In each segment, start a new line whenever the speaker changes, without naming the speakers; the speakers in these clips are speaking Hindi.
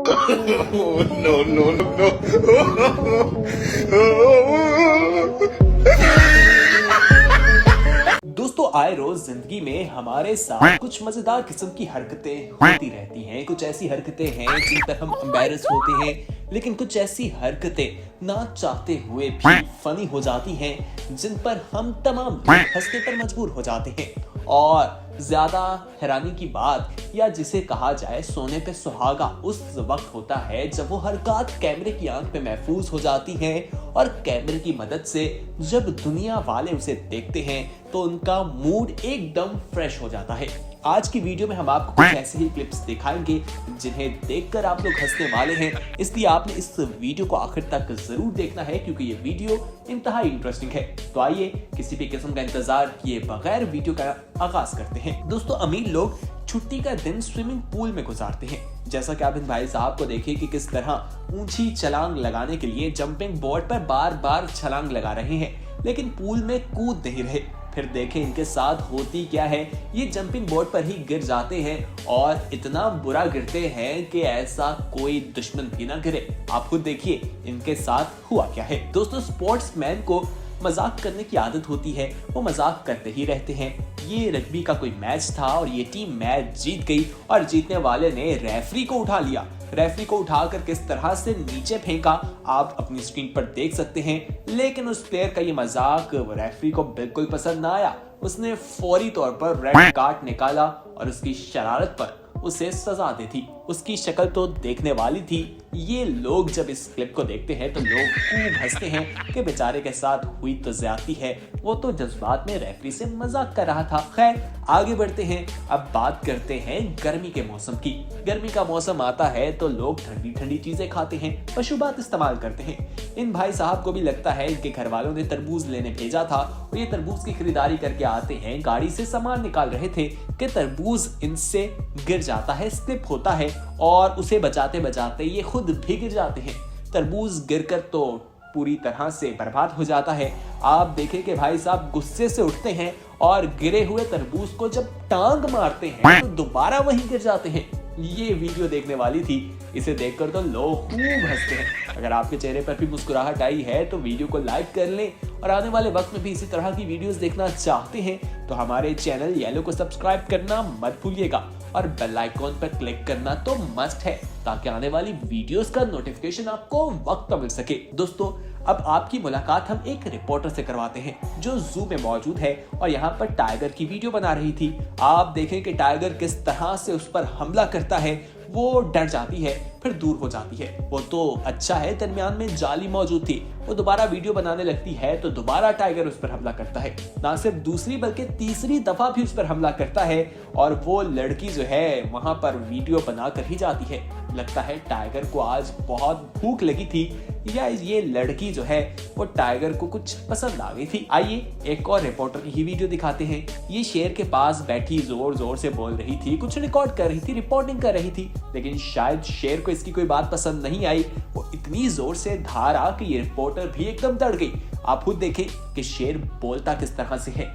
No, no, no, no.
दोस्तों, आए रोज जिंदगी में हमारे साथ कुछ मजेदार किस्म की हरकतें होती रहती हैं। कुछ ऐसी हरकतें हैं जिन पर हम एम्बैरस होते हैं, लेकिन कुछ ऐसी हरकतें ना चाहते हुए भी फनी हो जाती हैं जिन पर हम तमाम लोग हंसने पर मजबूर हो जाते हैं। और ज्यादा हैरानी की बात, या जिसे कहा जाए सोने पे सुहागा, उस वक्त होता है जब वो हरकत कैमरे की आंख पे महफूज हो जाती है और कैमरे की मदद से जब दुनिया वाले उसे देखते हैं तो उनका मूड एकदम फ्रेश हो जाता है। आज की वीडियो में हम आपको कुछ ऐसे ही क्लिप्स दिखाएंगे जिन्हें देखकर आप लोग हंसने वाले हैं, इसलिए आपने इस वीडियो को आखिर तक जरूर देखना है क्योंकि ये वीडियो इंतहाई इंटरेस्टिंग है। तो आइए किसी भी किस्म का इंतजार किए बगैर वीडियो का आगाज करते हैं। दोस्तों, अमीर लोग छुट्टी का दिन स्विमिंग पूल में गुजारते हैं। जैसा कि आप इन भाई साहब को देखिए कि किस तरह ऊंची छलांग लगाने के लिए जंपिंग बोर्ड पर बार बार छलांग लगा रहे हैं, लेकिन पूल में कूद नहीं रहे। फिर देखें इनके साथ होती क्या है, ये जंपिंग बोर्ड पर ही गिर जाते हैं और इतना बुरा गिरते हैं कि ऐसा कोई दुश्मन भी ना गिरे। आप खुद देखिए इनके साथ हुआ क्या है। दोस्तों, स्पोर्ट्समैन को मजाक करने की आदत होती है, वो मजाक करते ही रहते हैं। ये रग्बी का कोई मैच था और ये टीम मैच जीत गई और जीतने वाले ने रेफरी को उठा लिया। रेफरी को उठाकर किस तरह से नीचे फेंका आप अपनी स्क्रीन पर देख सकते हैं, लेकिन उस प्लेयर का ये मजाक रेफरी को बिल्कुल पसंद ना आया। उसने फौरी तौर पर रेड कार्ड निकाला और उसकी शरारत पर उसे सजा दी थी। उसकी शक्ल तो देखने वाली थी। ये लोग जब इस क्लिप को देखते हैं तो लोग खूब हंसते हैं कि बेचारे के साथ हुई तो ज्यादती है, वो तो जज्बात में रेफरी से मजाक कर रहा था। खैर, आगे बढ़ते हैं। अब बात करते हैं गर्मी के मौसम की। गर्मी का मौसम आता है तो लोग ठंडी ठंडी चीजें खाते हैं, मशरूबात इस्तेमाल करते हैं। इन भाई साहब को भी लगता है इनके घर वालों ने तरबूज लेने भेजा था और ये तरबूज की खरीदारी करके आते हैं। गाड़ी से सामान निकाल रहे थे कि तरबूज इनसे गिर जाता है, स्लिप होता है और उसे बचाते बचाते ये खुद भी गिर जाते हैं। तरबूज गिरकर तो पूरी तरह से बर्बाद हो जाता है। आप देखें कि भाई साहब गुस्से से उठते हैं और गिरे हुए तरबूज को जब टांग मारते हैं तो दोबारा वहीं गिर जाते हैं। ये वीडियो देखने वाली थी, इसे देखकर तो लोग खूब हंसते हैं। अगर आपके चेहरे पर भी मुस्कुराहट आई है तो वीडियो को लाइक कर लें और आने वाले वक्त में भी इसी तरह की वीडियोस देखना चाहते हैं तो हमारे चैनल येलो को सब्सक्राइब करना मत भूलिएगा और बेल आइकॉन पर क्लिक करना तो मस्ट है ताकि आने वाली वीडियोस का नोटिफिकेशन आपको वक्त पर मिल सके। दोस्तों, अब आपकी मुलाकात हम एक रिपोर्टर से करवाते हैं जो जू में मौजूद है और यहाँ पर टाइगर की वीडियो बना रही थी। आप देखें कि टाइगर किस तरह से उस पर हमला करता है। वो डर जाती है, फिर दूर हो जाती है। वो तो अच्छा है दरमियान में जाली मौजूद थी। वो दोबारा वीडियो बनाने लगती है तो दोबारा टाइगर उस पर हमला करता है। ना सिर्फ दूसरी बल्कि तीसरी दफा भी उस पर हमला करता है और वो लड़की जो है वहां पर वीडियो बनाकर ही जाती है। लगता है टाइगर को आज बहुत भूख लगी थी या ये लड़की जो है वो टाइगर को कुछ पसंद आ गई थी। आइए एक और रिपोर्टर की ही वीडियो दिखाते हैं। ये शेर के पास बैठी जोर जोर से बोल रही थी, कुछ रिकॉर्ड कर रही थी, रिपोर्टिंग कर रही थी, लेकिन शायद शेर को इसकी कोई बात पसंद नहीं आई। वो इतनी जोर से धारा कि ये रिपोर्टर भी एकदम डर गई। आप खुद देखें कि शेर बोलता किस तरह से है।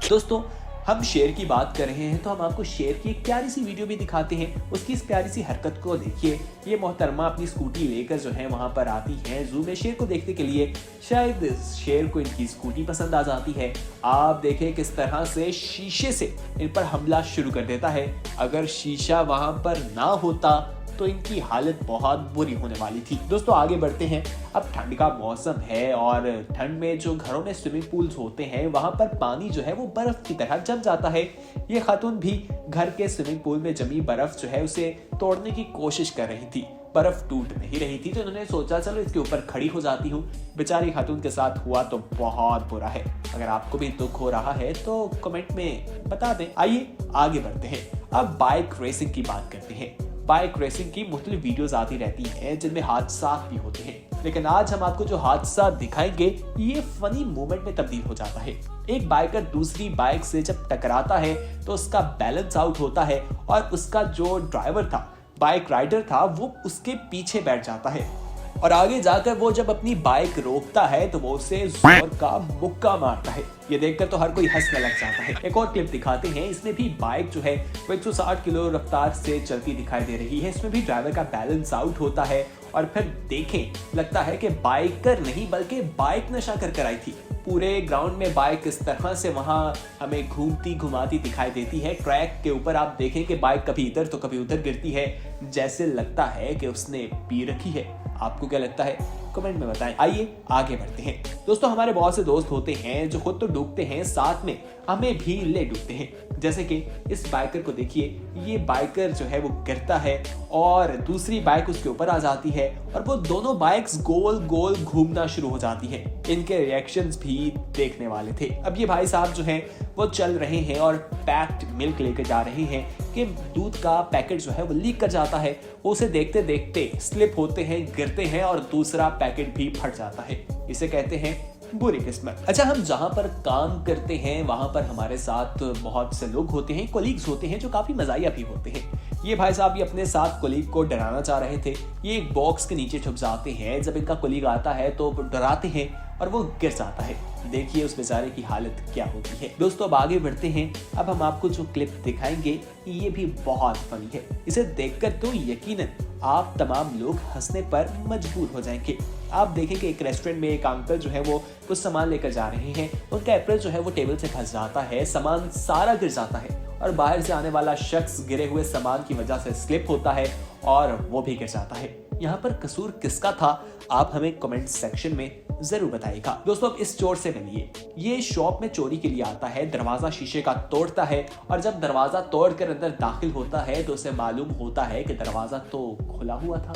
दोस्तों, हम शेर की बात कर रहे हैं तो हम आपको शेर की एक प्यारी सी वीडियो भी दिखाते हैं। उसकी इस प्यारी सी हरकत को देखिए। ये मोहतरमा अपनी स्कूटी लेकर जो है वहां पर आती है जू में शेर को देखने के लिए। शायद शेर को इनकी स्कूटी पसंद आ जाती है। आप देखें किस तरह से शीशे से इन पर हमला शुरू कर देता है। अगर शीशा वहां पर ना होता तो इनकी हालत बहुत बुरी होने वाली थी। दोस्तों, आगे बढ़ते हैं। अब ठंड का मौसम है और ठंड में जो घरों में स्विमिंग पूल्स होते हैं वहां पर पानी जो है वो बर्फ की तरह जम जाता है। ये खातून भी घर के स्विमिंग पूल में जमी बर्फ जो है उसे तोड़ने की कोशिश कर रही थी। बर्फ टूट नहीं रही थी तो इन्होंने सोचा चलो इसके ऊपर खड़ी हो जाती हूँ। बेचारी खातून के साथ हुआ तो बहुत बुरा है। अगर आपको भी दुख हो रहा है तो कमेंट में बता दें। आइए आगे बढ़ते हैं। अब बाइक रेसिंग की बात करते हैं। बाइक रेसिंग की मुख्तलिफ वीडियोस आती रहती हैं जिनमें हादसा भी होते हैं, लेकिन आज हम आपको जो हादसा दिखाएंगे ये फनी मोमेंट में तब्दील हो जाता है। एक बाइकर दूसरी बाइक से जब टकराता है तो उसका बैलेंस आउट होता है और उसका जो ड्राइवर था, बाइक राइडर था, वो उसके पीछे बैठ जाता है। और आगे जाकर वो जब अपनी बाइक रोकता है तो वो उसे जोर का मुक्का मारता है। ये देखकर तो हर कोई हंसने लग जाता है। एक और क्लिप दिखाते हैं, इसमें भी बाइक जो है वो 160 किलो रफ्तार से चलती दिखाई दे रही है। इसमें भी ड्राइवर का बैलेंस आउट होता है और फिर देखें लगता है कि बाइकर नहीं बल्कि बाइक नशा कर आई थी। पूरे ग्राउंड में बाइक इस तरह से वहां हमें घूमती घुमाती दिखाई देती है। ट्रैक के ऊपर आप देखें कि बाइक कभी इधर तो कभी उधर गिरती है, जैसे लगता है कि उसने पी रखी है। आपको क्या लगता है कमेंट में बताएं। आइए आगे बढ़ते हैं। दोस्तों हमारे बहुत से दोस्त होते हैं जो खुद तो डूबते हैं, साथ में हमें भी ले डूबते हैं। जैसे कि इस बाइकर को देखिए, ये बाइकर जो है वो गिरता है और दूसरी बाइक उसके ऊपर आ जाती है और वो दोनों बाइक्स गोल गोल घूमना शुरू हो जाती हैं। इनके रिएक्शंस भी देखने वाले थे। अब ये भाई साहब जो हैं वो चल रहे हैं और पैक्ड मिल्क लेकर जा रहे हैं कि दूध का पैकेट जो है वो लीक कर जाता है। वो उसे देखते देखते स्लिप होते हैं, गिरते हैं और दूसरा पैकेट भी फट जाता है। इसे कहते हैं बुरी किस्मत। अच्छा, हम जहां पर काम करते हैं वहां पर हमारे साथ बहुत से लोग होते हैं, कोलीग्स होते हैं जो काफी मजाया भी होते हैं। ये भाई साहब भी अपने साथ कोलीग को डराना चाह रहे थे। ये एक बॉक्स के नीचे छुप जाते हैं। जब इनका कोलीग आता है तो डराते हैं और वो गिर जाता है। देखिए उस बेचारे की हालत क्या होती है। दोस्तों अब आगे बढ़ते हैं। अब हम आपको जो क्लिप दिखाएंगे ये भी बहुत फनी है। इसे देखकर तो यकीनन आप तमाम लोग हंसने पर मजबूर हो जाएंगे। आप देखें कि एक रेस्टोरेंट में एक अंकल जो है वो कुछ सामान लेकर जा रहे हैं। उनका एप्पल जो है वो टेबल से फंस जाता है, सामान सारा गिर जाता है और बाहर से आने वाला शख्स गिरे हुए सामान की वजह से स्लिप होता है और वो भी गिर जाता है। यहाँ पर कसूर किसका था आप हमें कमेंट सेक्शन में जरूर बताइएगा। दोस्तों अब इस चोर से मिलिए। ये शॉप में चोरी के लिए आता है, दरवाजा शीशे का तोड़ता है और जब दरवाजा तोड़कर अंदर दाखिल होता है तो उसे मालूम होता है कि दरवाजा तो खुला हुआ था।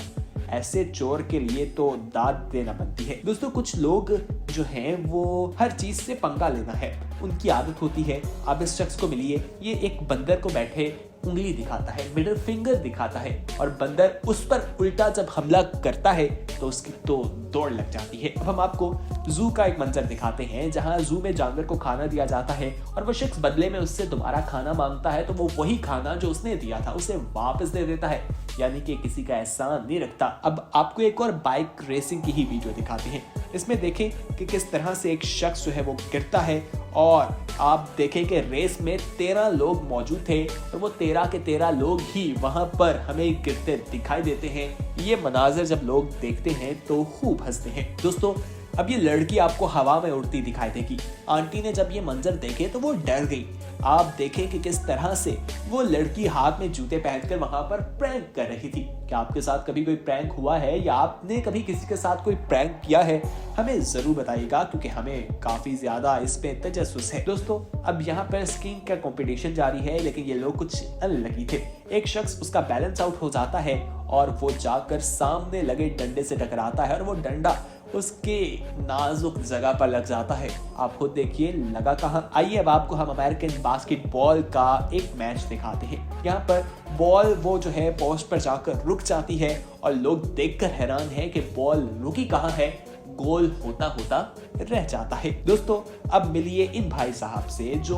ऐसे चोर के लिए तो दाद देना बनती है। दोस्तों कुछ लोग जो हैं वो हर चीज से पंगा लेना है, उनकी आदत होती है। आप इस शख्स को मिलिए, ये एक बंदर को बैठे उंगली दिखाता है, मिडिल फिंगर दिखाता है और बंदर उस पर उल्टा जब हमला करता है तो उसकी तो दौड़ लग जाती है। अब हम आपको जू का एक मंजर दिखाते हैं जहां जू में जानवर को खाना दिया जाता है और वो शख्स बदले में उससे दोबारा खाना मांगता है तो वो वही खाना जो उसने दिया था उसे वापस दे देता है, यानी कि किसी का एहसान नहीं रखता। अब आपको एक और बाइक रेसिंग की ही वीडियो दिखाते हैं। इसमें देखें कि किस तरह से एक शख्स जो है वो गिरता है और आप देखें कि रेस में 13 लोग मौजूद थे और वो 13 के 13 लोग ही वहां पर हमें गिरते दिखाई देते हैं। ये मनाजर जब लोग देखते हैं तो खूब हंसते हैं। दोस्तों अब ये लड़की आपको हवा में उड़ती दिखाई देगी। आंटी ने जब ये मंजर देखे तो वो डर गई। आप देखें कि किस तरह से वो लड़की हाथ में जूते पहनकर वहां पर प्रैंक कर रही थी। क्या आपके साथ कभी कोई प्रैंक हुआ है या आपने कभी किसी के साथ कोई प्रैंक किया है? हमें जरूर बताइएगा क्योंकि हमें काफी ज्यादा इस पे तजस्सुस है। दोस्तों अब यहाँ पर स्कीइंग का कंपटीशन जारी है, लेकिन ये लोग कुछ अनलकी थे। एक शख्स उसका बैलेंस आउट हो जाता है और वो जाकर सामने लगे डंडे से टकराता है और वो डंडा उसके नाजुक जगह पर लग जाता है। आप खुद देखिए लगा कहाँ। आइए अब आपको हम अमेरिकन बास्केटबॉल का एक मैच दिखाते हैं। यहाँ पर बॉल वो जो है पोस्ट पर जाकर रुक जाती है और लोग देखकर हैरान हैं कि बॉल रुकी कहाँ है, गोल होता होता रह जाता है। दोस्तों अब मिलिए इन भाई साहब से जो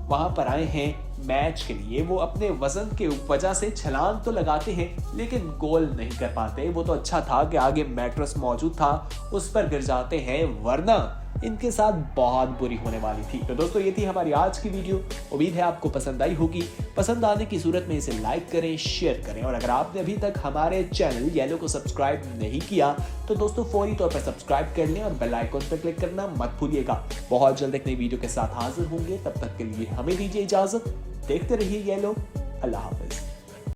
वहां पर आए हैं मैच के लिए। वो अपने वजन के वजह से छलांग तो लगाते हैं लेकिन गोल नहीं कर पाते। वो तो अच्छा था कि आगे मैट्रेस मौजूद था, उस पर गिर जाते हैं, वरना इनके साथ बहुत बुरी होने वाली थी। तो दोस्तों ये थी हमारी आज की वीडियो। उम्मीद है आपको पसंद आई होगी। पसंद आने की सूरत में इसे लाइक करें, शेयर करें और अगर आपने अभी तक हमारे चैनल येलो को सब्सक्राइब नहीं किया तो दोस्तों फौरी तौर पर सब्सक्राइब कर लें और बेल आइकन पर क्लिक करना मत भूलिएगा। बहुत जल्द एक नई वीडियो के साथ हाजिर होंगे, तब तक के लिए हमें दीजिए इजाजत। देखते रहिए येलो। अल्लाह हाफिज।